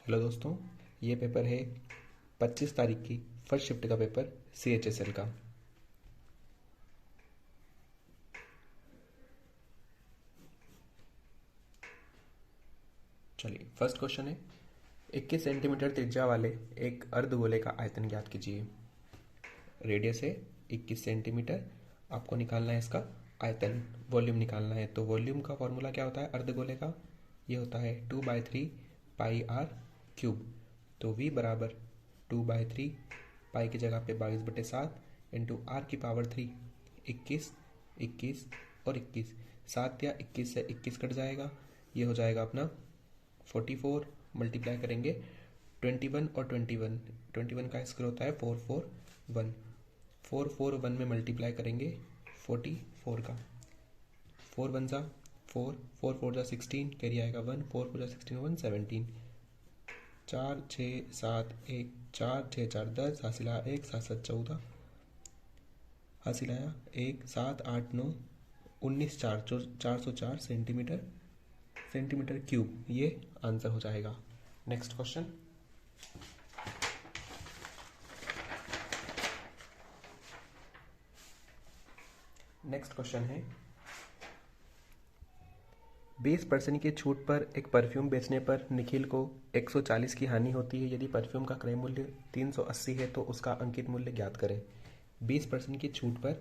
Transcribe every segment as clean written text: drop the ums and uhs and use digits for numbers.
Hello दोस्तों, ये paper है 25 तारीख की फर्स्ट शिफ्ट का पेपर CHSL का। चलिए, फर्स्ट क्वेश्चन है 21 सेंटीमीटर त्रिज्या वाले एक अर्धगोले का आयतन ज्ञात कीजिए। रेडियस है 21 सेंटीमीटर, आपको निकालना है इसका आयतन, वॉल्यूम निकालना है। तो वॉल्यूम का फॉर्मूला क्या होता है अर्धगोले का? ये होता है 2/3 पाई आर क्यूब। तो V बराबर 2/3 पाई की जगह पे 22/7 इंटू आर की पावर 3, 21, 21 और 21। 7 या 21 से 21 कट जाएगा, ये हो जाएगा अपना 44। मल्टीप्लाई करेंगे 21 और 21, 21 का स्क्वायर होता है 441, 441 में मल्टीप्लाई करेंगे 44 का। 4 1 जा 4, 4 4 जा 16, कैरी आएगा 1, 4 4 जा 16, 1 17, 4 6 7 1, 4 6 4 10, हासिल आया 1, 7 7 14, हासिल आया 1, 7 8 9 19, 404 सेंटीमीटर क्यूब, ये आंसर हो जाएगा। Next question. नेक्स्ट क्वेश्चन है 20% की छूट पर एक परफ्यूम बेचने पर निखिल को 140 की हानि होती है। यदि परफ्यूम का क्रय मूल्य 380 है तो उसका अंकित मूल्य ज्ञात करें। 20% की छूट पर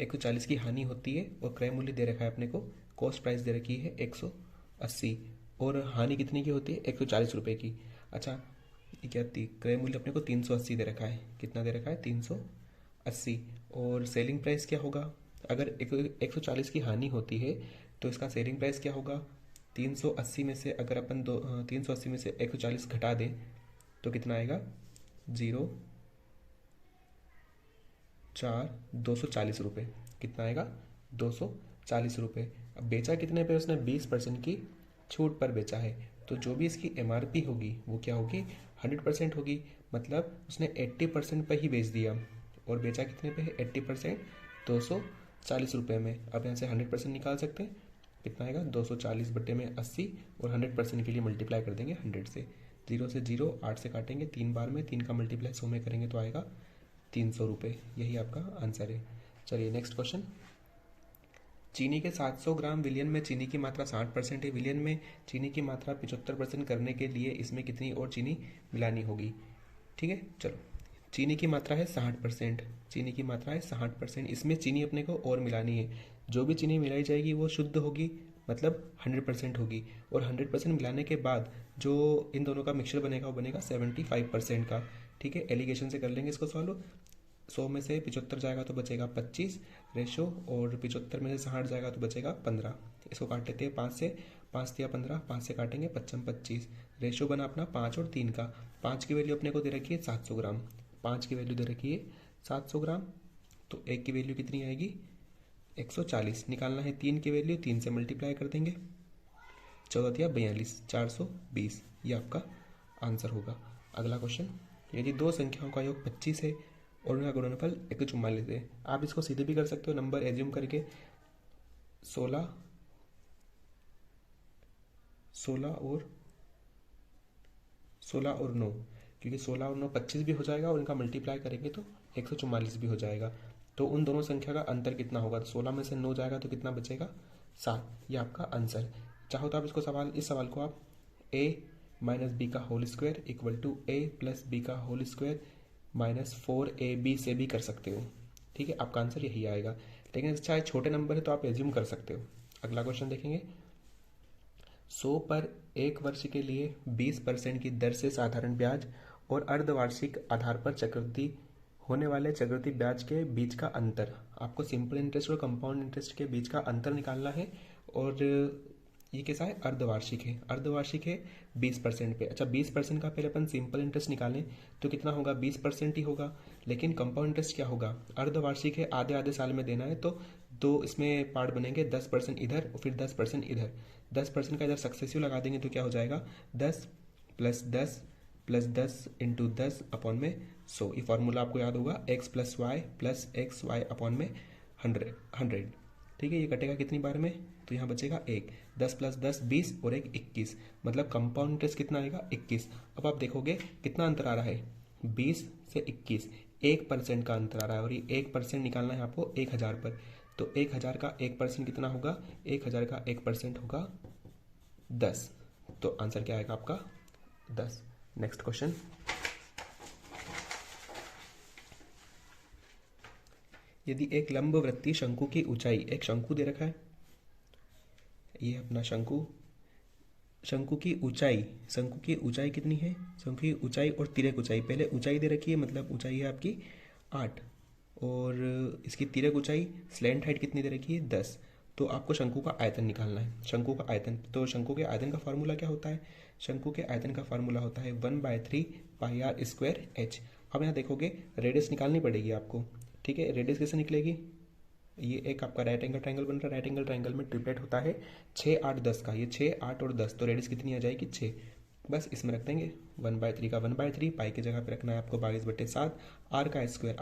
140 की हानि होती है और क्रय मूल्य दे रखा है अपने को, कॉस्ट प्राइस दे रखी है 180 और हानि कितने की होती है 140 रुपये की। अच्छा, ये क्या थी? क्रय मूल्य अपने को 380 दे रखा है। कितना दे रखा है? 380। और सेलिंग प्राइस क्या होगा? अगर 140 की हानि होती है तो इसका सेलिंग प्राइस क्या होगा? 380 में से अगर अपन 380 में से 140 घटा दें तो कितना आएगा? 0 4 240 रुपये। कितना आएगा? 240 रुपये। अब बेचा कितने पे? उसने 20% की छूट पर बेचा है, तो जो भी इसकी MRP होगी वो क्या होगी? 100% होगी। मतलब उसने 80% पर ही बेच दिया और बेचा कितने पे है? 80%, 240 रुपये में। अब यहाँ से 100% निकाल सकते हैं, कितना आएगा? 240 बटे में 80 और 100% के लिए मल्टीप्लाई कर देंगे 100 से। 0 से 0, 8 से काटेंगे 3 बार में, 3 का मल्टीप्लाई 100 में करेंगे तो आएगा 300 रुपये। यही आपका आंसर है। चलिए नेक्स्ट क्वेश्चन। चीनी के 700 ग्राम विलियन में चीनी की मात्रा 60% है। विलियन में चीनी की मात्रा 75% करने के लिए इसमें कितनी और चीनी मिलानी होगी? ठीक है, चलो। चीनी की मात्रा है 60%, चीनी की मात्रा है 60%, इसमें चीनी अपने को और मिलानी है। जो भी चीनी मिलाई जाएगी वो शुद्ध होगी, मतलब 100% होगी। और 100% मिलाने के बाद जो इन दोनों का मिक्सचर बनेगा वो बनेगा 75% का। ठीक है, एलिगेशन से कर लेंगे इसको सॉल्व। 100 में से 75 जाएगा तो बचेगा 25 रेशो, और 75 में से 60 जाएगा तो बचेगा 15। इसको काट लेते हैं 5 से, 5 दिया 15, 5 से काटेंगे 55 25। रेशो बना अपना 5 और 3 का। 5 की वैल्यू अपने को दे रखी है 700 ग्राम, 5 की वैल्यू दे रखी है 700 ग्राम, तो 1 की वैल्यू कितनी आएगी? 140। निकालना है 3 की वैल्यू, 3 से मल्टीप्लाई कर देंगे, 14 दिया 42, 420, ये आपका आंसर होगा। अगला क्वेश्चन। यदि दो संख्याओं का योग 25 है और उनका गुणनफल 144 है, आप इसको सीधे भी कर सकते हो नंबर एज्यूम करके। 16 और 9, क्योंकि 16 और 9 25 भी हो जाएगा और इनका मल्टीप्लाई करेंगे तो 144 भी हो जाएगा। तो उन दोनों संख्या का अंतर कितना होगा? तो 16 में से 9 जाएगा तो कितना बचेगा? 7। ये आपका आंसर। चाहो तो आप इस सवाल को आप a माइनस बी का whole square equal to a plus B का होल स्क्वायर माइनस 4ab से भी कर सकते हो। ठीक है, आपका आंसर यही आएगा। लेकिन चाहे छोटे नंबर है तो आप एज्यूम कर सकते हो। अगला क्वेश्चन देखेंगे। 100 पर 1 वर्ष के लिए 20% की दर से साधारण ब्याज और अर्धवार्षिक आधार पर चक्रवृद्धि होने वाले चक्रवृद्धि ब्याज के बीच का अंतर। आपको सिंपल इंटरेस्ट और कंपाउंड इंटरेस्ट के बीच का अंतर निकालना है। और ये कैसा है? अर्धवार्षिक है। अर्धवार्षिक है 20% पे। अच्छा, 20% का पहले अपन सिंपल इंटरेस्ट निकालें तो कितना होगा? 20% ही होगा। लेकिन कंपाउंड इंटरेस्ट क्या होगा? अर्धवार्षिक है, आधे आधे साल में देना है, तो दो इसमें पार्ट बनेंगे, 10% इधर और फिर 10% इधर। 10% का इधर सक्सेसिव लगा देंगे तो क्या हो जाएगा? 10 प्लस 10 प्लस 10 इंटू 10 अपॉन में 100। ये फॉर्मूला आपको याद होगा, x plus y plus x y upon में 100। ठीक है, ये कटेगा कितनी बार में, तो यहाँ बचेगा 1, 10 + 10 20 और 1 21, मतलब कंपाउंड इंटरेस्ट कितना आएगा 21। अब आप देखोगे कितना अंतर आ रहा है, 20 से 21, 1% का अंतर आ रहा है, और ये 1% निकालना है आपको 1000 पर। तो 1000 का 1% कितना होगा, 1000 का 1% होगा 10। तो आंसर क्या आएगा आपका 10। नेक्स्ट क्वेश्चन, यदि एक लंबवृत्तीय शंकु की ऊंचाई, एक शंकु दे रखा है, ये अपना शंकु, शंकु की ऊंचाई, शंकु की ऊंचाई कितनी है, शंकु की ऊंचाई और तिर्यक ऊंचाई, पहले ऊंचाई दे रखी है, मतलब ऊंचाई है आपकी 8, और इसकी तिर्यक ऊंचाई स्लैंट हाइट कितनी दे रखी है 10। तो आपको शंकु का आयतन निकालना है, शंकु का आयतन। तो शंकु के आयतन का फार्मूला क्या होता है, शंकु के आयतन का फार्मूला होता है 1/3 πr²h। अब यहाँ देखोगे रेडियस निकालनी पड़ेगी आपको, ठीक है। रेडियस कैसे निकलेगी, ये एक आपका राइट एंगल ट्रायंगल बन रहा है, राइट एंगल ट्रायंगल में ट्रिपलेट होता है 6 8 10 का, ये 6 8 और 10, तो रेडियस कितनी आ जाएगी 6। बस इसमें रख देंगे 1/3 का 1/3, पाई की जगह पे रखना है आपको 22/7, आर का स्क्वायर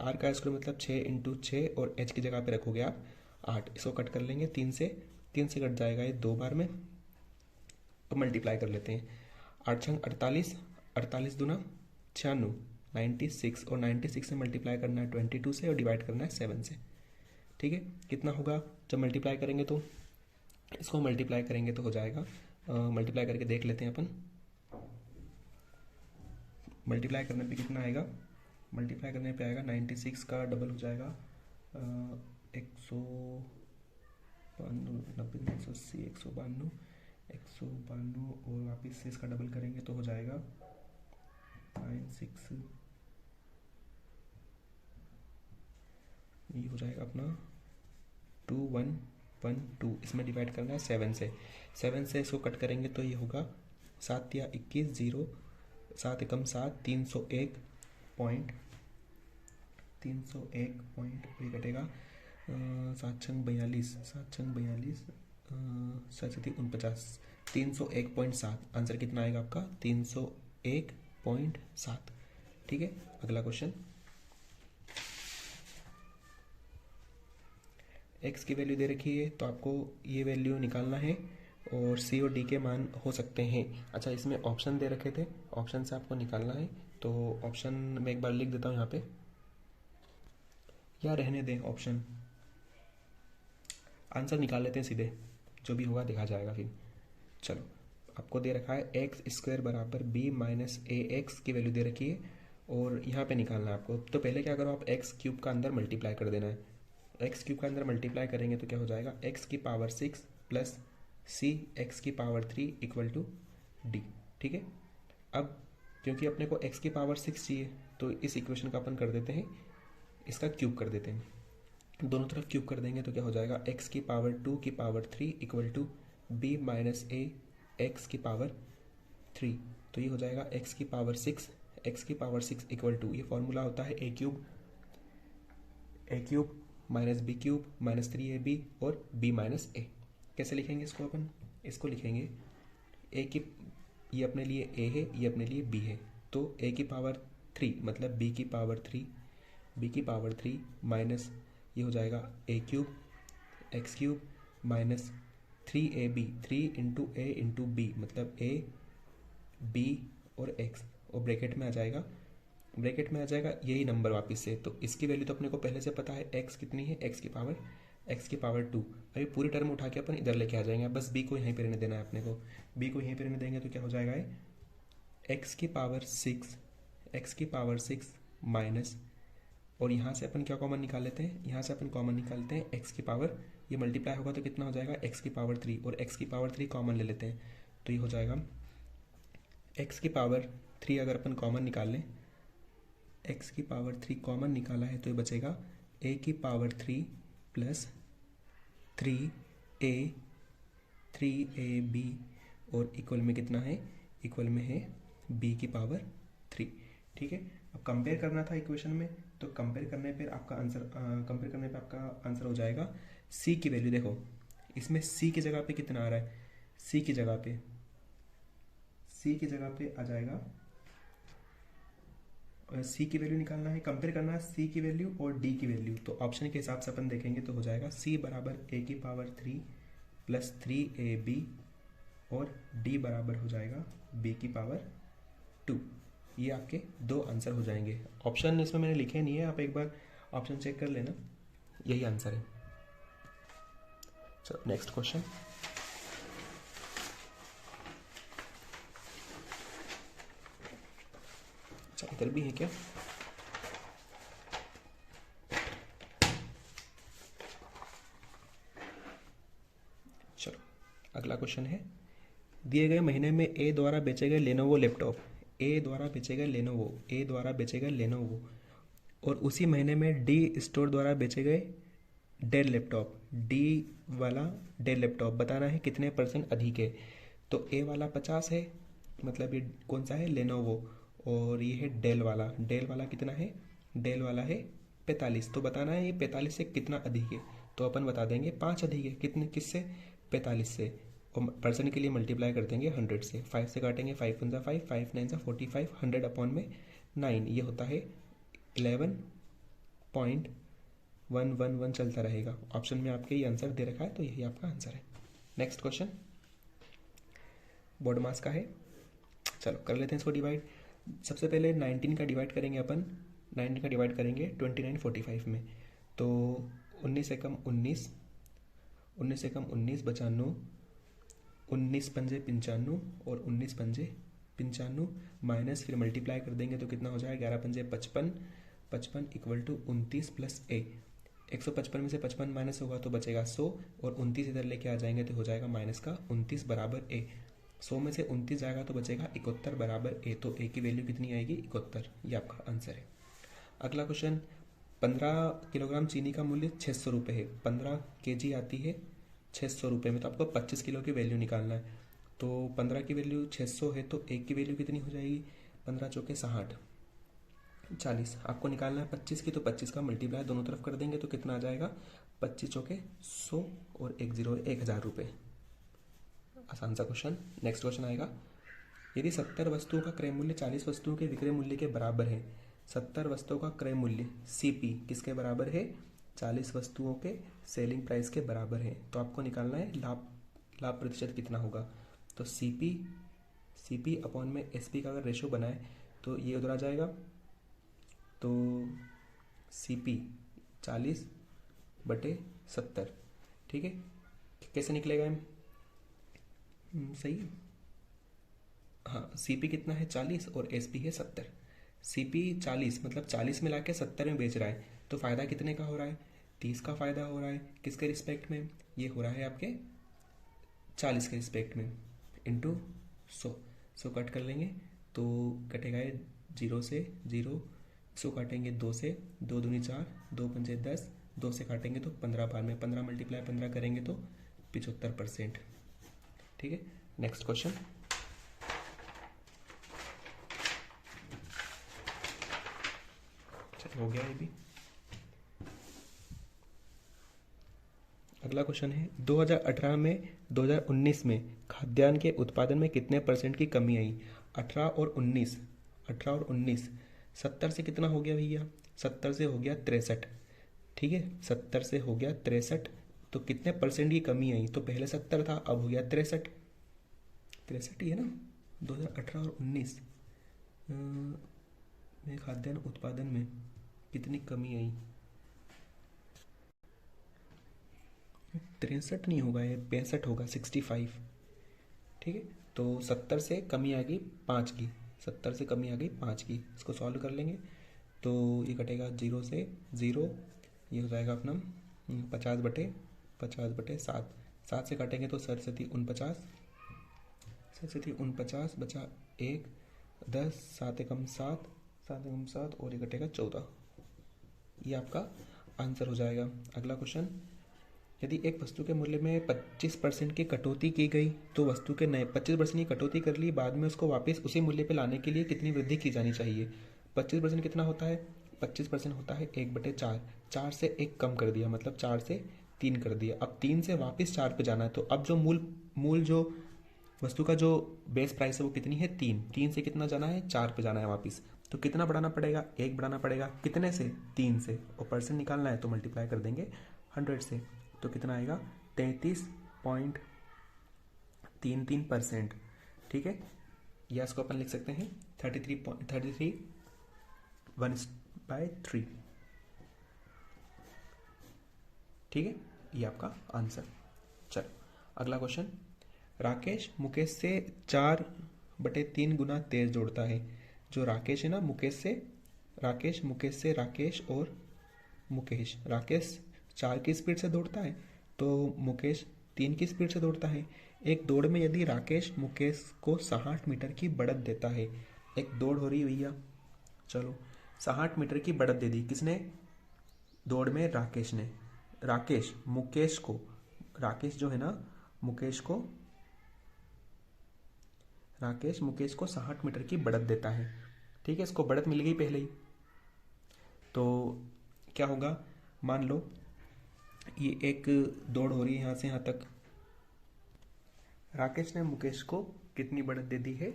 मतलब 6 × 6, और एच की जगह पे रखोगे आप 8। इसको कट कर लेंगे 3 से कट जाएगा ये 2 बार में, तो मल्टीप्लाई कर लेते हैं। 8 छंग 48, 48 दूना 96, 96, और 96 से मल्टीप्लाई करना है 22 से, और डिवाइड करना है 7 से, ठीक है। कितना होगा जब मल्टीप्लाई करेंगे, तो इसको मल्टीप्लाई करेंगे तो हो जाएगा, मल्टीप्लाई करके देख लेते हैं अपन, मल्टीप्लाई करने पे कितना आएगा, मल्टीप्लाई करने पे आएगा 96 का डबल हो जाएगा 192, 90, 180, 192, 192, और वापस से इसका डबल करेंगे तो हो जाएगा 96, ये हो जाएगा अपना 2112। इसमें डिवाइड करना है 7 से, 7 से इसको कट करेंगे तो ये होगा 7 या 21, 0, 7 एकम 7, 301 पॉइंट, ये कटेगा 7 छंग 42, 7 छंग 42, 7 49, 301.7। आंसर कितना आएगा आपका 301.7, ठीक है। अगला क्वेश्चन, एक्स की वैल्यू दे रखी है, तो आपको ये वैल्यू निकालना है, और सी और डी के मान हो सकते हैं। अच्छा, इसमें ऑप्शन दे रखे थे, ऑप्शन से आपको निकालना है, तो ऑप्शन मैं एक बार लिख देता हूँ यहाँ पे, या रहने दें ऑप्शन, आंसर निकाल लेते हैं सीधे, जो भी होगा देखा जाएगा फिर। चलो, आपको दे रखा है x² बराबर b माइनस ax की वैल्यू दे रखी है, और यहाँ पे निकालना है आपको। तो पहले क्या करो, आप x³ का अंदर मल्टीप्लाई कर देना है, x³ का अंदर मल्टीप्लाई करेंगे तो क्या हो जाएगा, x⁶ plus c x⁻³ equal to d, ठीक है। अब क्योंकि अपने को x�6 चाहिए, तो इस इक्वेशन का अपन कर देते हैं, इसका क्यूब कर देते हैं, दोनों तरफ क्यूब कर देंगे तो क्या हो जाएगा, x⁻2³ equal to b minus a x⁻3। तो ये हो जाएगा x�6 इक्वल टू, ये फॉर्मूला होता है a³ minus b³ minus 3ab और b माइनस a। कैसे लिखेंगे इसको अपन, इसको लिखेंगे a की, ये अपने लिए a है, ये अपने लिए b है, तो a�3 मतलब b⁻3 माइनस ये हो जाएगा a³ x³ minus 3ab, 3 × a × b मतलब a b और x, और ब्रैकेट में आ जाएगा यही नंबर वापस से। तो इसकी वैल्यू तो अपने को पहले से पता है, x कितनी है, x⁻2। अभी पूरी टर्म उठा के अपन इधर लेके आ जाएंगे, बस b को यहीं पे रहने देना है अपने को, b को यहीं पे रहने देंगे तो क्या हो जाएगा, x⁻6 माइनस, और यहाँ से अपन क्या कॉमन निकाल लेते हैं, यहाँ से अपन कॉमन निकालते हैं x⁻, ये मल्टीप्लाई होगा तो कितना हो जाएगा x⁻3, और x⁻3 कॉमन ले लेते हैं तो ये हो जाएगा x⁻3 अगर अपन कॉमन निकाल लें, x⁻3 कॉमन निकाला है तो ये बचेगा a⁻3 प्लस 3ab, और इक्वल में कितना है, इक्वल में है b⁻3, ठीक है। अब कंपेयर करना था इक्वेशन में, तो कंपेयर करने पे आपका आंसर हो जाएगा c की वैल्यू। देखो इसमें c की जगह पे कितना आ रहा है, c की जगह पे आ जाएगा सी की वैल्यू निकालना है, कंपेयर करना है सी की वैल्यू और डी की वैल्यू। तो ऑप्शन के हिसाब से अपन देखेंगे तो हो जाएगा सी बराबर ए की पावर 3 प्लस 3ab और डी बराबर हो जाएगा बी की पावर 2। ये आपके दो आंसर हो जाएंगे। ऑप्शन इसमें मैंने लिखे नहीं है, आप एक बार ऑप्शन चेक कर लेना, यही आंसर है। चलो नेक्स्ट क्वेश्चन। अच्छा इधर भी है क्या? चलो अगला क्वेश्चन है, दिए गए महीने में ए द्वारा बेचे गए लेनोवो लैपटॉप, ए द्वारा बेचे गए लेनोवो और उसी महीने में डी स्टोर द्वारा बेचे गए डेल लैपटॉप, डी वाला डेल लैपटॉप बताना है कितने % अधिक है। तो ए वाला 50 है, मतलब ये कौन सा है, लेनोवो, और ये है डेल वाला कितना है, डेल वाला है 45। तो बताना है ये 45 से कितना अधिक है। तो अपन बता देंगे 5 अधिक है, कितने, किससे, 45 से, और परसेंट के लिए मल्टीप्लाई कर देंगे 100 से, 5 से काटेंगे, 5 × 5, 5 × 9 = 45, 100 अपॉन में 9, ये होता है 11.111 चलता रहेगा। ऑप्शन में आपके ये आंसर दे रखा है, तो यही आपका आंसर है। नेक्स्ट क्वेश्चन बोर्ड मास का है। चलो कर लेते हैं इसको डिवाइड। सबसे पहले 19 का डिवाइड करेंगे अपन, 19 का डिवाइड करेंगे 29 45 में। तो 19 से कम 19, 19 से कम 19 बचा 9, 19 पंजे 95 और 19 पंजे 95 माइनस, फिर मल्टीप्लाई कर देंगे तो कितना हो जाएगा, 11 पंजे 55, 55 = 29 प्लस ए। 155 में से 55 माइनस होगा तो बचेगा 100 और 29 इधर लेके आ जाएंगे तो हो जाएगा माइनस का 29 बराबर ए। 100 में से 29 जाएगा तो बचेगा 71 बराबर ए। तो ए की वैल्यू कितनी आएगी, 71। ये आपका आंसर है। अगला क्वेश्चन, 15 किलोग्राम चीनी का मूल्य 600 रुपये है, 15 kg आती है 600 रुपये में, तो आपको 25 किलो की वैल्यू निकालना है। तो 15 की वैल्यू 600 है तो एक की वैल्यू कितनी हो जाएगी, 15 चौके 60, 40। आपको निकालना है 25 की, तो 25 का मल्टीप्लाई दोनों तरफ कर देंगे तो कितना आ जाएगा, 25 चौके 100 और 1 0 1000 रुपये। आसान सा क्वेश्चन। नेक्स्ट क्वेश्चन आएगा, यदि 70 वस्तुओं का क्रय मूल्य 40 वस्तुओं के विक्रय मूल्य के बराबर है, 70 वस्तुओं का क्रय मूल्य CP किसके बराबर है, 40 वस्तुओं के सेलिंग प्राइस के बराबर है। तो आपको निकालना है लाभ प्रतिशत कितना होगा। तो CP अपॉन में SP का अगर रेशो बनाए तो ये उधर आ जाएगा। तो CP 40/70, ठीक है। कैसे निकलेगा सही है? हाँ, CP कितना है 40 और SP है 70। CP 40 मतलब 40 में लाके 70 में बेच रहा है, तो फ़ायदा कितने का हो रहा है, 30 का फ़ायदा हो रहा है। किसके रिस्पेक्ट में, ये हो रहा है आपके 40 के रिस्पेक्ट में, इंटू 100 कट कर लेंगे तो कटेगा 0 से 0, 100 काटेंगे 2 से, 2 दूनी 4, 2 पंजे 10, 2 से काटेंगे तो 15 बार में, 15 × 15 करेंगे तो 75%, ठीक है। नेक्स्ट क्वेश्चन, हो गया ये भी। अगला क्वेश्चन है, 2018 में 2019 में खाद्यान्न के उत्पादन में कितने % की कमी आई। 18 और 19, 70 से कितना हो गया भैया, 70 से हो गया 63, ठीक है, 70 से हो गया 63, तो कितने % की कमी आई। तो पहले 70 था, अब हो गया 63 ही है ना। 2018 और 19 में खाद्यान्न उत्पादन में कितनी कमी आई, 63 नहीं होगा, ये 65 होगा, 65, ठीक है। तो 70 से कमी आ गई 5 की, 70 से कमी आ गई 5 की। इसको सॉल्व कर लेंगे तो ये कटेगा 0 से 0, ये हो जाएगा अपना 50/7, 7 से काटेंगे तो सरस्वती 49 बचा 1, 10, 7 × 7, 7 × 7 और ये कटेगा 14। ये आपका आंसर हो जाएगा। अगला क्वेश्चन, यदि एक वस्तु के मूल्य में 25% की कटौती की गई तो वस्तु के नए 25% की कटौती कर ली, बाद में उसको वापस उसी मूल्य पे लाने के लिए कितनी वृद्धि की जानी चाहिए। 25% कितना होता है, 25% होता है 1/4, 4 से 1 कम कर दिया, मतलब 4 से 3 कर दिया। अब 3 से वापस 4 पे जाना है, तो अब जो मूल जो वस्तु का जो बेस प्राइस है वो कितनी है, 3 से कितना जाना है, 4 पे जाना है वापस। तो कितना बढ़ाना पड़ेगा, 1 बढ़ाना पड़ेगा, कितने से, 3 से, और परसेंट निकालना है तो मल्टीप्लाई कर देंगे 100 से, तो कितना आएगा 33.33%। ठीक है, या इसको अपन लिख सकते हैं 33 1/3। ठीक है, ये आपका आंसर। चलो अगला क्वेश्चन, राकेश मुकेश से 4/3 गुना तेज दौड़ता है। जो राकेश है ना, राकेश और मुकेश, राकेश 4 की स्पीड से दौड़ता है तो मुकेश 3 की स्पीड से दौड़ता है। एक दौड़ में यदि राकेश मुकेश को 60 मीटर की बढ़त देता है, एक दौड़ हो रही है भैया, चलो 60 मीटर की बढ़त दे दी, किसने, दौड़ में राकेश ने, राकेश मुकेश को, राकेश जो है ना राकेश मुकेश को 60 मीटर की बढ़त देता है। ठीक है, इसको बढ़त मिल गई पहले ही, तो क्या होगा, मान लो ये एक दौड़ हो रही है यहाँ से यहाँ तक, राकेश ने मुकेश को कितनी बढ़त दे दी है,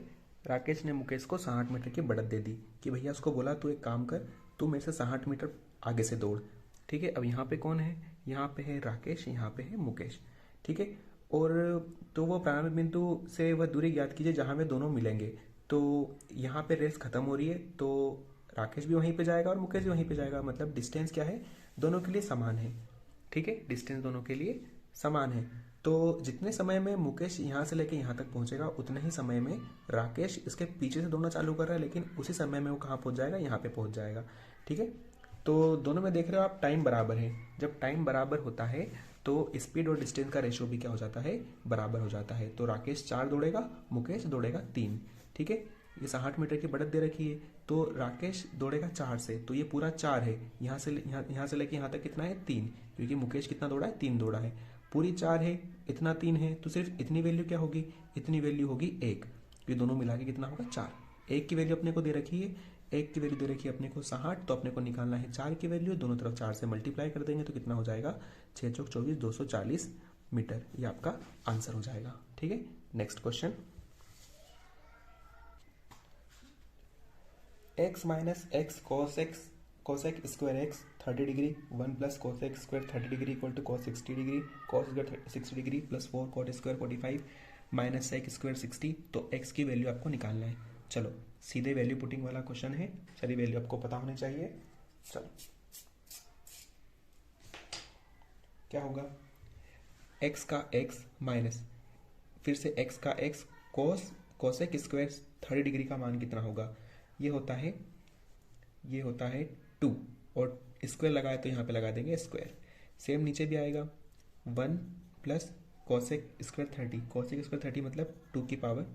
राकेश ने मुकेश को 60 मीटर की बढ़त दे दी कि भैया उसको बोला तू एक काम कर, तू मेरे से 60 मीटर आगे से दौड़। ठीक है, अब यहाँ पे कौन है, यहाँ पे है राकेश, यहाँ पे है मुकेश। ठीक है, और तो वो प्रारंभिक बिंदु से वह दूरी ज्ञात कीजिए जहाँ वे दोनों मिलेंगे। तो यहाँ पे रेस खत्म हो रही है, तो राकेश भी वहीं पे जाएगा और मुकेश भी वहीं पे जाएगा, मतलब डिस्टेंस क्या है, दोनों के लिए समान है। ठीक है, डिस्टेंस दोनों के लिए समान है। तो जितने समय में मुकेश यहाँ से लेके यहाँ तक पहुँचेगा, उतने ही समय में राकेश इसके पीछे से दौड़ना चालू कर रहा है, लेकिन उसी समय में वो कहाँ पहुँच जाएगा, यहाँ पे पहुँच जाएगा। ठीक है, तो दोनों में देख रहे हो आप टाइम बराबर है, जब टाइम बराबर होता है तो स्पीड और डिस्टेंस का रेशियो भी क्या हो जाता है, बराबर हो जाता है। तो राकेश 4 दौड़ेगा, मुकेश दौड़ेगा 3। ठीक है, ये 60 मीटर की बढ़त दे रखी है, तो राकेश दौड़ेगा 4 से, तो ये पूरा 4 है, यहाँ से लेके यहाँ तक कितना है, 3, क्योंकि मुकेश कितना दौड़ा है, 3 दौड़ा है, पूरी 4 है, इतना 3 है, तो सिर्फ इतनी वैल्यू क्या होगी, इतनी वैल्यू होगी 1, ये दोनों मिला के कितना होगा 4। 1 की वैल्यू अपने को दे रखी है, 1 की वैल्यू दे रखी है अपने को 60, तो अपने को निकालना है 4 की वैल्यू, दोनों तरफ 4 से मल्टीप्लाई कर देंगे तो कितना हो जाएगा, 6 चौक 24, 240 मीटर, ये आपका आंसर हो जाएगा। ठीक है, next question, x minus x cosec square x 30 degree, 1 plus cosec square 30 degree equal to cos 60 degree, cos square 60 degree plus 4 cot square 45 minus sec square 60। तो x की वैल्यू आपको निकालना है। चलो सीधे वैल्यू पुटिंग वाला क्वेश्चन है, सारी वैल्यू आपको पता होनी चाहिए। चलो क्या होगा, x का x माइनस फिर से x का x कोसेक स्क्वायर 30 डिग्री का मान कितना होगा, ये होता है 2, और स्क्वायर लगाए तो यहाँ पे लगा देंगे स्क्वायर, सेम नीचे भी आएगा 1 plus cosec square 30, cosec square 30 मतलब 2 की power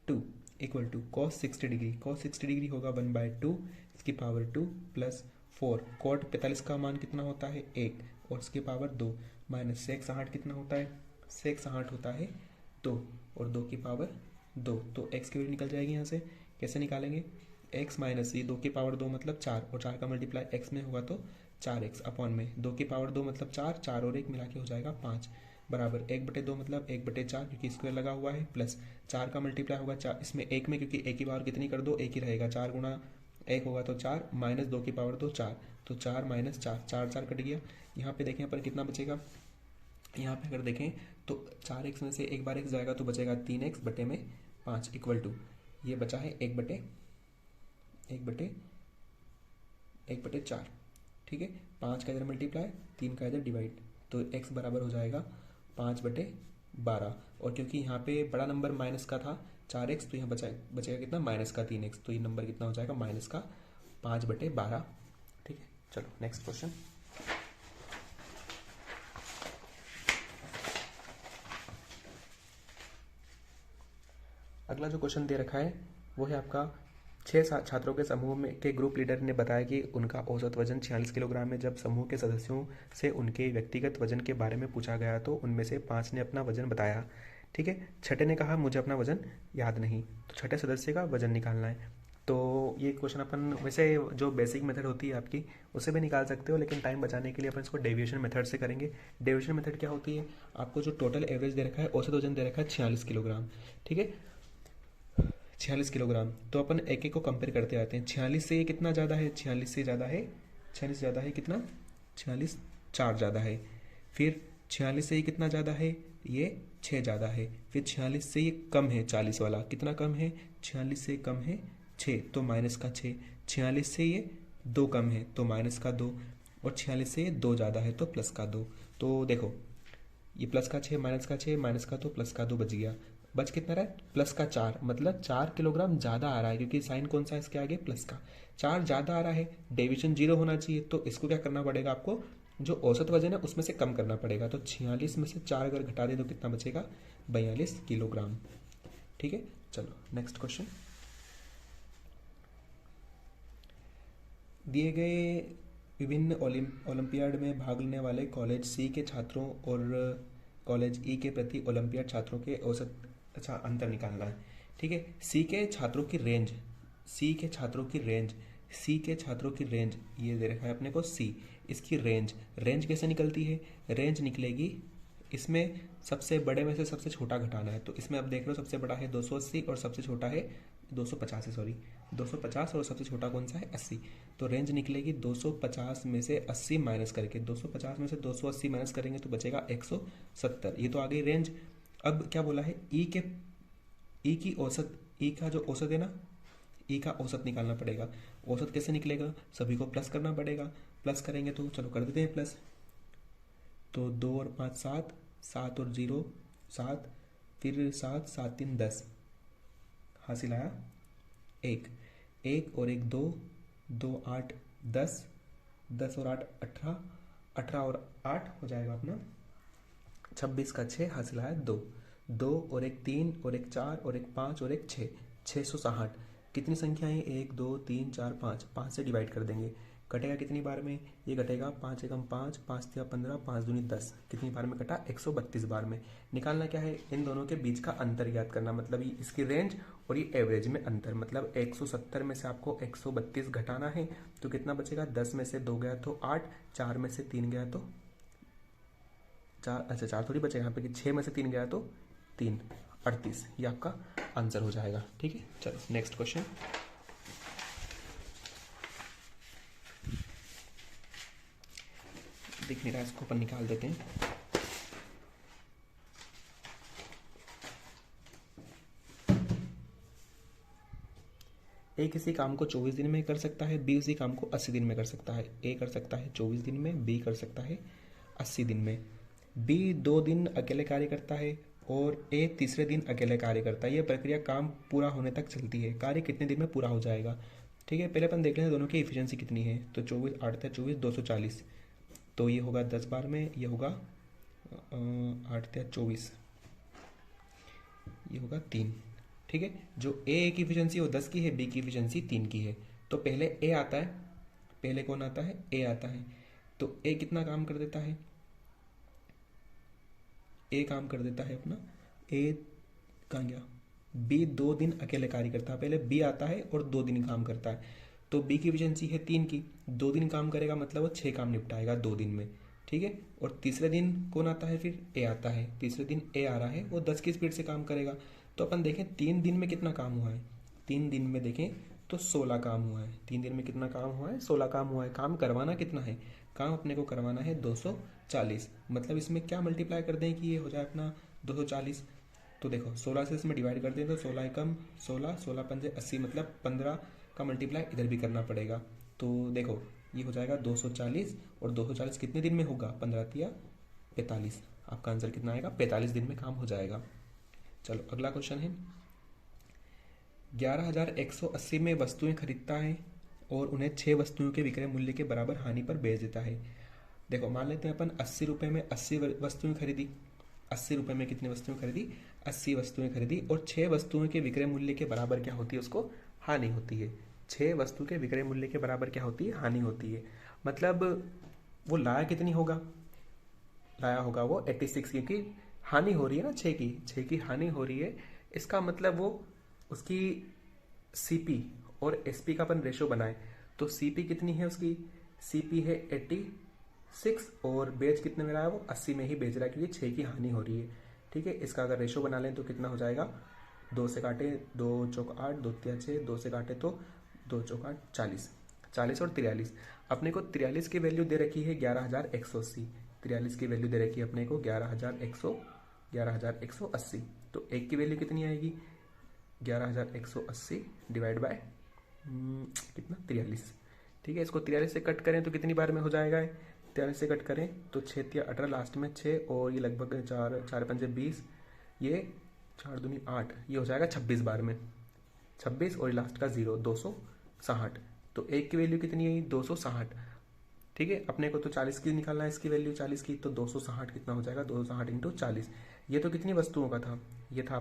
2 equal to cos 60 degree, cos 60 degree होगा 1/2 इसकी पावर 2 प्लस 4 कॉट 45 का मान कितना होता है 1 और इसकी पावर 2 माइनस सेक 60 कितना होता है, सेक 60 होता है 2 और 2 की पावर 2। तो x की वैल्यू निकल जाएगी यहाँ से, कैसे निकालेंगे, x माइनस ये 2 की पावर 2 मतलब 4 और 4 का मल्टीप्लाई x में होगा तो 4x अपॉन में 2 की पावर 2 मतलब 4, 4 और 1 मिला के हो जाएगा 5 बराबर 1/2 मतलब 1/4 क्योंकि स्क्वायर लगा हुआ है, प्लस 4 का मल्टीप्लाई होगा 4 इसमें 1 में, क्योंकि 1 की पावर कितनी कर दो 1 ही रहेगा, 4 गुणा 1 होगा तो 4 माइनस 2 की पावर 2 4, तो 4 माइनस 4, 4 कट गया। यहाँ पे देखें अपन कितना बचेगा, यहाँ पे अगर देखें तो 4x में से एक बार x जाएगा तो बचेगा 3x बटे में 5 इक्वल टू ये बचा है 1/4। ठीक है, 5 का इधर मल्टीप्लाई 3 का इधर डिवाइड, तो x बराबर हो जाएगा 5/12, और क्योंकि यहाँ पे बड़ा नंबर माइनस का था 4x तो यहाँ बचेगा कितना माइनस का 3x, तो ये नंबर कितना हो जाएगा माइनस का 5/12। ठीक है, चलो नेक्स्ट क्वेश्चन, अगला जो क्वेश्चन दे रखा है वो है आपका 6 छात्रों के समूह में के ग्रुप लीडर ने बताया कि उनका औसत वजन 46 किलोग्राम है। जब समूह के सदस्यों से उनके व्यक्तिगत वजन के बारे में पूछा गया तो उनमें से 5 ने अपना वजन बताया। ठीक है, छठे ने कहा मुझे अपना वजन याद नहीं, तो छठे सदस्य का वजन निकालना है। तो ये क्वेश्चन अपन वैसे जो बेसिक मेथड होती है आपकी उससे भी निकाल सकते हो, लेकिन टाइम बचाने के लिए अपन इसको डेविएशन मेथड से करेंगे। डेविएशन मेथड क्या होती है, आपको जो टोटल एवरेज दे रखा है औसत वजन दे रखा है 46 किलोग्राम। ठीक है, 46 किलोग्राम। तो अपन एक एक को कंपेयर करते आते हैं। 46 से ये कितना ज़्यादा है? 46 से ज़्यादा है, 46 ज़्यादा है कितना? 46, 4 ज़्यादा है। फिर 46 से ये कितना ज़्यादा है? ये 6 ज़्यादा है। फिर 46 से ये कम है, 40 वाला कितना कम है? 46 से कम है 6, तो माइनस का 6। 46 से ये 2 कम है तो माइनस का 2, और 46 से ये 2 ज़्यादा है तो प्लस का 2। तो देखो ये प्लस का 6, माइनस का 6, माइनस का 2, प्लस का 2 बच गया। बच कितना रहा है? प्लस का 4, मतलब 4 किलोग्राम ज़्यादा आ रहा है, क्योंकि साइन कौन सा है इसके आगे? प्लस का। 4 ज़्यादा आ रहा है, डेविएशन 0 होना चाहिए, तो इसको क्या करना पड़ेगा आपको? जो औसत वजन है उसमें से कम करना पड़ेगा। तो 46 में से 4 अगर घटा दें तो कितना बचेगा? 42 किलोग्राम। ठीक है, चलो नेक्स्ट क्वेश्चन। दिए गए विभिन्न ओलंपियाड में भाग लेने वाले कॉलेज सी के छात्रों और कॉलेज ई के प्रति ओलंपियाड छात्रों के औसत, अच्छा अंतर निकालना है। ठीक है, सी के छात्रों की रेंज, सी के छात्रों की रेंज, सी के छात्रों की रेंज ये दे रखा है अपने को सी। इसकी रेंज, रेंज कैसे निकलती है? रेंज निकलेगी, इसमें सबसे बड़े में से सबसे छोटा घटाना है। तो इसमें अब देख लो सबसे बड़ा है 280 और सबसे छोटा है 250 है, सॉरी 250 और सबसे छोटा कौन सा है? 80। तो रेंज निकलेगी 250 में से 80 माइनस करके, 250 में से 280 माइनस करेंगे तो बचेगा 170। ये तो आ गई रेंज। अब क्या बोला है? ई के, ई की औसत, ई का जो औसत है ना, ई का औसत निकालना पड़ेगा। औसत कैसे निकलेगा? सभी को प्लस करना पड़ेगा। प्लस करेंगे तो चलो कर देते हैं प्लस। तो 2 और 5 7, 7 और 0 7, फिर 7 7 3 10, हासिल आया 1, 1 और 1 2, 2 8 10, 10 और 8 18, 18 और 8 हो जाएगा अपना 26 का 6, हासिल आया 2, 2 और 1 3 और 1 4 और 1 5 और 1 6, 660। कितनी संख्याएं? 1 2 3 4 5, 5 से डिवाइड कर देंगे। कटेगा कितनी बार में? ये कटेगा 5 एकम 5, 5 तिया 15, 5 दूनी 10। कितनी बार में कटा? 132 बार में। निकालना क्या है? इन दोनों के बीच का अंतर ज्ञात करना, मतलब ये इसकी रेंज और ये एवरेज में अंतर। मतलब 170 में से आपको 132 घटाना है तो कितना बचेगा? 10 में से 2 गया तो 8, 4 में से 3 गया तो 4, अच्छा 4 थोड़ी बचेगा यहाँ पे कि 6 में से 3 गया तो 3, 38। ये आपका आंसर हो जाएगा। ठीक है, चलो नेक्स्ट क्वेश्चन। दिख नहीं रहा, इसको अपन निकाल देते हैं। ए किसी काम को 24 दिन में कर सकता है, बी उसी काम को 80 दिन में कर सकता है। ए कर सकता है 24 दिन में, बी कर सकता है 80 दिन में। बी 2 दिन अकेले कार्य करता है और ए तीसरे दिन अकेले कार्य करता है। यह प्रक्रिया काम पूरा होने तक चलती है। कार्य कितने दिन में पूरा हो जाएगा? ठीक है, पहले अपन देख लें दोनों की एफिशिएंसी कितनी है। तो 24 8 24 240, तो ये होगा 10 बार में, ये होगा 8 24, ये होगा 3। ठीक है, जो ए की एफिशिएंसी वो 10 की है, बी की एफिशिएंसी 3 की है। तो पहले ए आता है, पहले कौन आता है? ए आता है। तो ए कितना काम कर देता है? ए काम कर देता है अपना, ए कहाँ गया? बी 2 दिन अकेले कार्य करता है। पहले बी आता है और 2 दिन काम करता है। तो बी की एफिशिएंसी है 3 की, 2 दिन काम करेगा मतलब वो 6 काम निपटाएगा 2 दिन में। ठीक है, और तीसरे दिन कौन आता है? फिर ए आता है। तीसरे दिन ए आ रहा है, वो 10 की स्पीड से काम करेगा। तो अपन देखें 3 दिन में कितना काम हुआ है। 3 दिन में देखें तो 16 काम हुआ है। 3 दिन में कितना काम हुआ है? 16 काम हुआ है। काम करवाना कितना है? काम अपने को करवाना है 240। मतलब इसमें क्या मल्टीप्लाई कर दें कि ये हो जाए अपना 240। तो देखो 16 से इसमें डिवाइड कर दें तो 16 एकम 16, 16 पंजे 80, मतलब 15 का मल्टीप्लाई इधर भी करना पड़ेगा। तो देखो ये हो जाएगा 240, और 240 कितने दिन में होगा? 15 तिया 45। आपका आंसर कितना आएगा? 45 दिन में काम हो जाएगा। चलो अगला क्वेश्चन है, 11,180 में वस्तुएं खरीदता है और उन्हें 6 वस्तुओं के विक्रय मूल्य के बराबर हानि पर बेच देता है। देखो मान लेते हैं अपन 80 रुपये में 80 वस्तुएं खरीदी। 80 रुपये में कितनी वस्तुएं खरीदी? 80 वस्तुएं खरीदी, और 6 वस्तुओं के विक्रय मूल्य के बराबर क्या होती है? उसको हानि होती है। 6 वस्तु के विक्रय मूल्य के बराबर क्या होती है? हानि होती है। मतलब वो लाया कितनी होगा? लाया होगा वो 86, क्योंकि हानि हो रही है ना 6 की हानि हो रही है। इसका मतलब वो उसकी सीपी और एसपी का अपन रेशो बनाए तो सीपी कितनी है उसकी? सीपी है 86, और बेच कितने में रहा है? वो 80 में ही बेच रहा है, क्योंकि 6 की हानि हो रही है। ठीक है, इसका अगर रेशो बना लें तो कितना हो जाएगा? 2 से काटे 2 चौक 8, 2 तिया 6, 2 से काटे तो 2 चौक 8, 40, 40 और 43। अपने को 43 की वैल्यू दे रखी है 11,180, 43 की वैल्यू दे रखी है अपने को 11,180। तो एक की वैल्यू कितनी आएगी, 11,180 डिवाइड बाय कितना 43। ठीक है, इसको 43 से कट करें तो कितनी बार में हो जाएगा, 43 से कट करें तो 6 तिया 18, लास्ट में 6 और ये लगभग 4, 4 पंजे 20, ये 4 दूनी 8, ये हो जाएगा 26 बार में, 26 और लास्ट का 0, 260। तो एक की वैल्यू कितनी है, 260। ठीक है, अपने को तो 40 की निकालना है, इसकी वैल्यू 40 की, तो 260 कितना हो जाएगा, 260 इंटू 40। ये तो कितनी वस्तुओं का था, ये था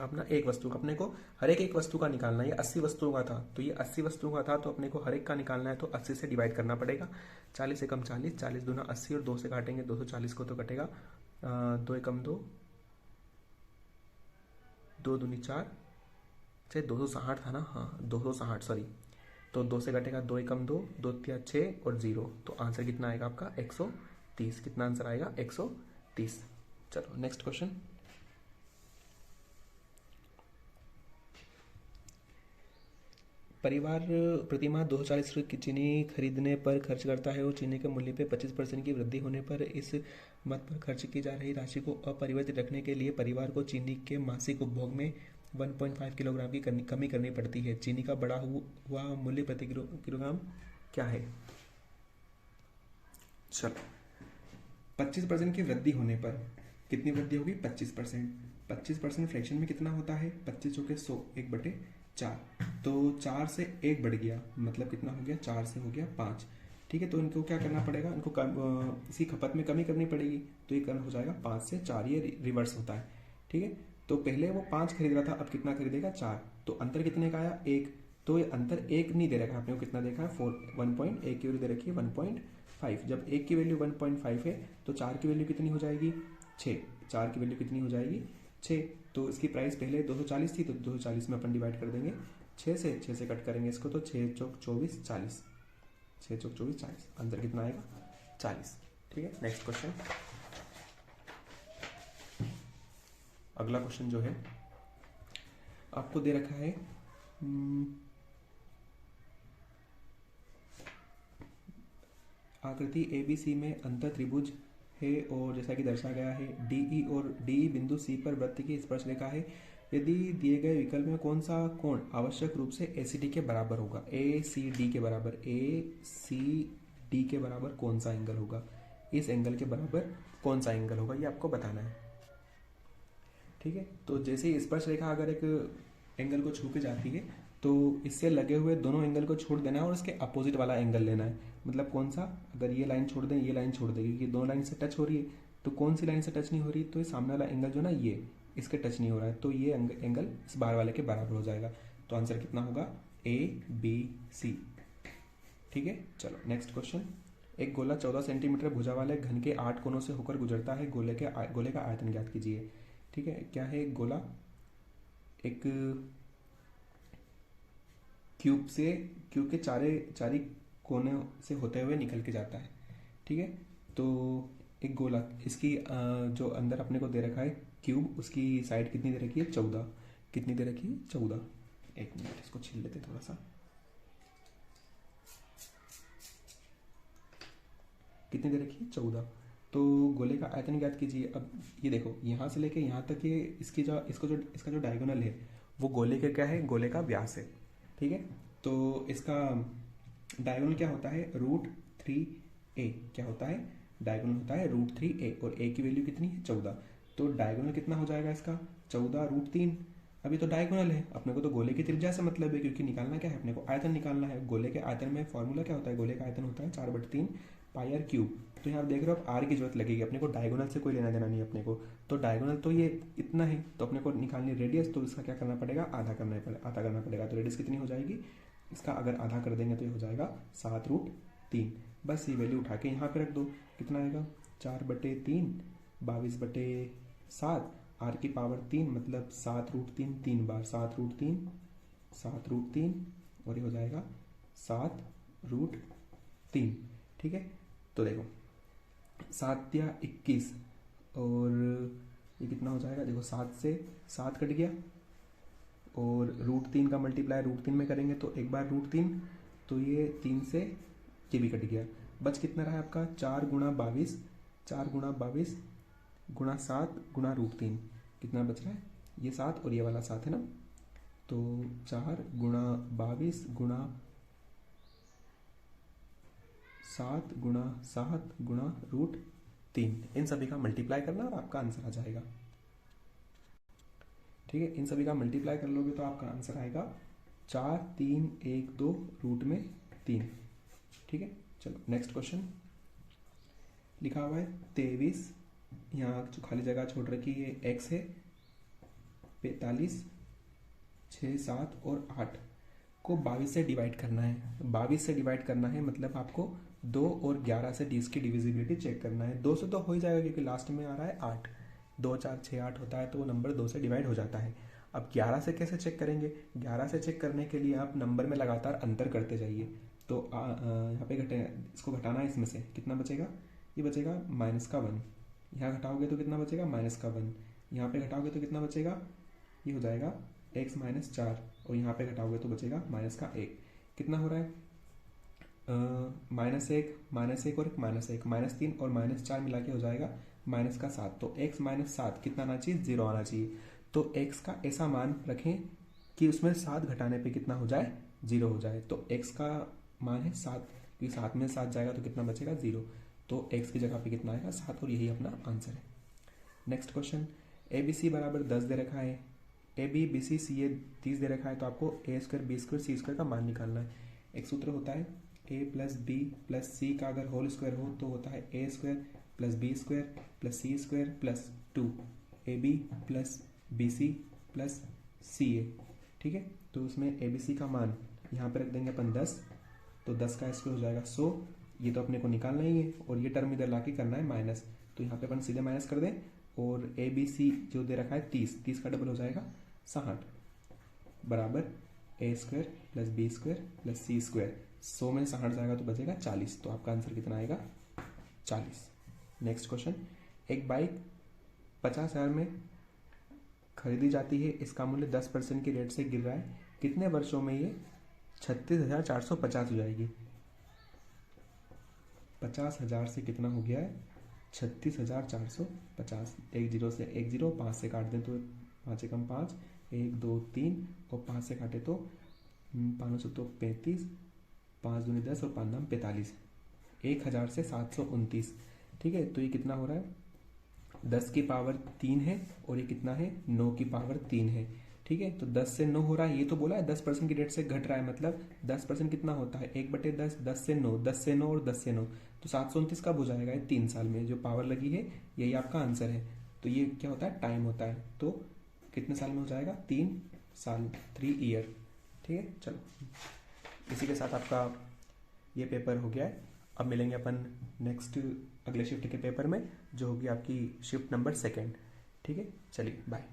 अपना एक वस्तु का, अपने को हर एक वस्तु का निकालना है। ये 80 वस्तुओं का था, तो ये 80 वस्तुओं का था, तो अपने को हर एक का निकालना है, तो 80 से डिवाइड करना पड़ेगा। 40 से कम 40, 40 दूना 80 और 2 से काटेंगे 240 को तो कटेगा 2 एकम 2, 2 दूनी 4, अच्छा 260 था ना, हाँ 260 सॉरी। तो 2 से कटेगा 2 एकम 2, 2 तिया 6 और 0, तो आंसर कितना आएगा आपका 130। कितना आंसर आएगा 130। चलो नेक्स्ट क्वेश्चन। परिवार प्रतिमाह 240 रुपये की चीनी खरीदने पर खर्च करता है और चीनी के मूल्य पे 25% की वृद्धि होने पर इस मत पर खर्च की जा रही राशि को अपरिवर्तित रखने के लिए परिवार को चीनी के मासिक उपभोग में 1.5 किलोग्राम की कमी करनी पड़ती है। चीनी का बढ़ा हुआ मूल्य प्रति किलोग्राम क्या है। चलो 25% की वृद्धि होने पर कितनी वृद्धि होगी, 25%। 25% फ्रैक्शन में कितना होता है, 25 चौके 100, 1/4, तो 4 से 1 बढ़ गया, मतलब कितना हो गया, 4 से हो गया 5। ठीक है, तो इनको क्या करना पड़ेगा, इनको इसकी खपत में कमी करनी पड़ेगी, तो ये करना हो जाएगा 5 से 4, ये रिवर्स होता है। ठीक है, तो पहले वो 5 खरीद रहा था, अब कितना खरीदेगा 4, तो अंतर कितने का आया 1, तो ये अंतर 1 नहीं दे रखा आपने को, कितना देखा है 1.1 की वैल्यू दे रखी है 1.5। जब 1 की वैल्यू 1.5 है तो 4 की वैल्यू कितनी हो जाएगी 6, 4 की वैल्यू कितनी हो जाएगी 6। तो इसकी प्राइस पहले 240 थी, तो 240 में अपन डिवाइड कर देंगे 6 से कट करेंगे इसको, तो 6 चौक 24, 40, 6 चौक 24, 40, आंसर कितना आएगा 40। ठीक है, नेक्स्ट क्वेश्चन। अगला क्वेश्चन जो है आपको दे रखा है आकृति ABC में अंतर त्रिभुज है और जैसा कि दर्शाया गया है DE और DE बिंदु C पर वृत्त की स्पर्श रेखा है। यदि दिए गए विकल्प में कौन सा कोण आवश्यक रूप से ACD के बराबर होगा, ACD के बराबर, ACD के बराबर कौन सा एंगल होगा, इस एंगल के बराबर कौन सा एंगल होगा, ये आपको बताना है। ठीक है, तो जैसे ही स्पर्श रेखा अगर एक एंगल को छू के जाती है तो इससे लगे हुए दोनों एंगल को छोड़ देना है और इसके अपोजिट वाला एंगल लेना है। मतलब कौन सा, अगर ये लाइन छोड़ दें, ये लाइन छोड़ दें, क्योंकि दोनों लाइन से टच हो रही है, तो कौन सी लाइन से टच नहीं हो रही, तो ये सामने वाला एंगल जो ना ये इसके टच नहीं हो रहा है, तो ये एंगल इस बाहर वाले के बराबर हो जाएगा। तो आंसर कितना होगा ABC। ठीक है, चलो नेक्स्ट क्वेश्चन। एक गोला 14 सेंटीमीटर भुजा वाले घन के 8 कोनों से होकर गुजरता है, गोले का आयतन ज्ञात कीजिए। ठीक है, क्या है, एक गोला एक क्यूब के चारी कोने से होते हुए निकल के जाता है। ठीक है, तो एक गोला, इसकी जो अंदर अपने को दे रखा है क्यूब, उसकी साइड कितनी दे रखी है 14, कितनी दे रखी है 14। एक मिनट इसको छील लेते थोड़ा सा, कितनी दे रखी है 14। तो गोले का आयतन ज्ञात कीजिए। अब ये देखो यहाँ से लेके यहाँ तक ये इसका जो डायगोनल है वो गोले का क्या है, गोले का व्यास है। ठीक है, तो इसका डायगोनल क्या होता है, √3a, क्या होता है, डायगोनल होता है √3a, और a की वैल्यू कितनी है 14, तो डायगोनल कितना हो जाएगा इसका 14√3। अभी तो डायगोनल है, अपने को तो गोले की त्रिज्या से मतलब है, क्योंकि निकालना क्या है अपने को, आयतन निकालना है। गोले के आयतन में फॉर्मूला क्या होता है, गोले का आयतन होता है 4/3 πr³। तो यहाँ देख रहे हो आप आर की जरूरत लगेगी, अपने को डायगोनल से कोई लेना देना नहीं अपने को, तो डायगोनल तो ये इतना है, तो अपने को निकालनी रेडियस, तो इसका क्या करना पड़ेगा, आधा करना पड़ेगा। तो रेडियस कितनी हो जाएगी, इसका अगर आधा कर देंगे तो ये हो जाएगा 7√3। बस ये वैल्यू उठा के यहाँ पे रख दो, कितना आएगा 4/3 22/7, आर की पावर 3, मतलब 7√3 3 बार, 7√3 और ये हो जाएगा 7√3। ठीक है, तो देखो 7 या 21 और ये कितना हो जाएगा, देखो 7 से 7 कट गया, और √3 का मल्टीप्लाई √3 में करेंगे तो एक बार √3, तो ये 3 से ये भी कट गया। बच कितना रहा है आपका, 4 गुणा 22, 4 गुणा 22 गुणा 7 गुणा √3, कितना बच रहा है, ये 7 और ये वाला 7 है ना, तो 4 गुणा 22 गुणा 7 गुणा 7 गुणा √3, इन सभी का मल्टीप्लाई करना और आपका आंसर आ जाएगा। ठीक है, इन सभी का मल्टीप्लाई कर लोगे तो आपका आंसर आएगा 4 3 1 2 √3। ठीक है, चलो नेक्स्ट क्वेश्चन। लिखा हुआ है 23, यहाँ जो खाली जगह छोड़ रखी है x है, 45 6 7 और 8 को 22 से डिवाइड करना है। 22 से डिवाइड करना है मतलब आपको 2 और 11 से इसकी डिविजिबिलिटी चेक करना है। 2 से तो हो ही जाएगा क्योंकि लास्ट में आ रहा है 8, 2 4 6 8 होता है तो वो नंबर 2 से डिवाइड हो जाता है। अब 11 से कैसे चेक करेंगे, 11 से चेक करने के लिए आप नंबर में लगातार अंतर करते जाइए। तो यहाँ पे इसको घटाना है, इसमें से कितना बचेगा, ये बचेगा -1। यहाँ घटाओगे तो कितना बचेगा, -1। यहाँ पे घटाओगे तो कितना बचेगा, ये हो जाएगा x - 4, और यहाँ पे घटाओगे तो बचेगा -1। कितना हो रहा है, -1 और -1 -3 और -4 मिला के हो जाएगा -7। तो x - 7 कितना आना चाहिए, 0 आना चाहिए। तो x का ऐसा मान रखें कि उसमें 7 घटाने पे कितना हो जाए, 0 हो जाए। तो x का मान है 7, क्योंकि 7 में 7 जाएगा तो कितना बचेगा, 0। तो x की जगह पे कितना आएगा, 7, और यही अपना आंसर है। नेक्स्ट क्वेश्चन, ABC बराबर 10 दे रखा है, AB BC CA 30 दे रखा है, तो आपको A² B² C² का मान निकालना है। एक सूत्र होता है A + B + C का अगर होल स्क्वायर हो तो होता है A² + B² + C² + 2 AB + BC + CA। ठीक है, तो उसमें ABC का मान यहाँ पे रख देंगे अपन 10, तो 10 का स्क्वायर हो जाएगा 100। ये तो अपने को निकालना ही है, और ये टर्म इधर लाके करना है माइनस, तो यहाँ पे अपन सीधे माइनस कर दें। और ABC जो दे रखा है 30 का डबल हो जाएगा 60 बराबर A² + B² + C²। 100 में 60 जाएगा तो बचेगा 40, तो आपका आंसर कितना आएगा, 40। नेक्स्ट क्वेश्चन, एक बाइक 50,000 में खरीदी जाती है, इसका मूल्य 10% के रेट से गिर रहा है, कितने वर्षों में ये 36,450 हो जाएगी। 50,000 से कितना हो गया है, 36,450। 1 0 से 1 0, 5 से काट दें तो 5 एकम 5, 1 2 3, और 5 से काटे तो 5 तो 35, 5 दूनी 10 और 5 दाम 45, 1000 से 729। ठीक है, तो ये कितना हो रहा है, 10 की पावर 3 है, और ये कितना है, 9 की पावर 3 है। ठीक है, तो 10 से 9 हो रहा है, ये तो बोला है 10% की रेट से घट रहा है, मतलब 10% कितना होता है, 1/10, 10 से 9, 10 से 9 और 10 से 9, तो 729 कब हो जाएगा, 3 साल में जो पावर लगी है, यही आपका आंसर है। तो ये क्या होता है, टाइम होता है, तो कितने साल में हो जाएगा, 3 साल, 3 ईयर। ठीक है, चलो इसी के साथ आपका ये पेपर हो गया है। अब मिलेंगे अपन नेक्स्ट अगले शिफ्ट के पेपर में, जो होगी आपकी शिफ्ट नंबर 2। ठीक है, चलिए बाय।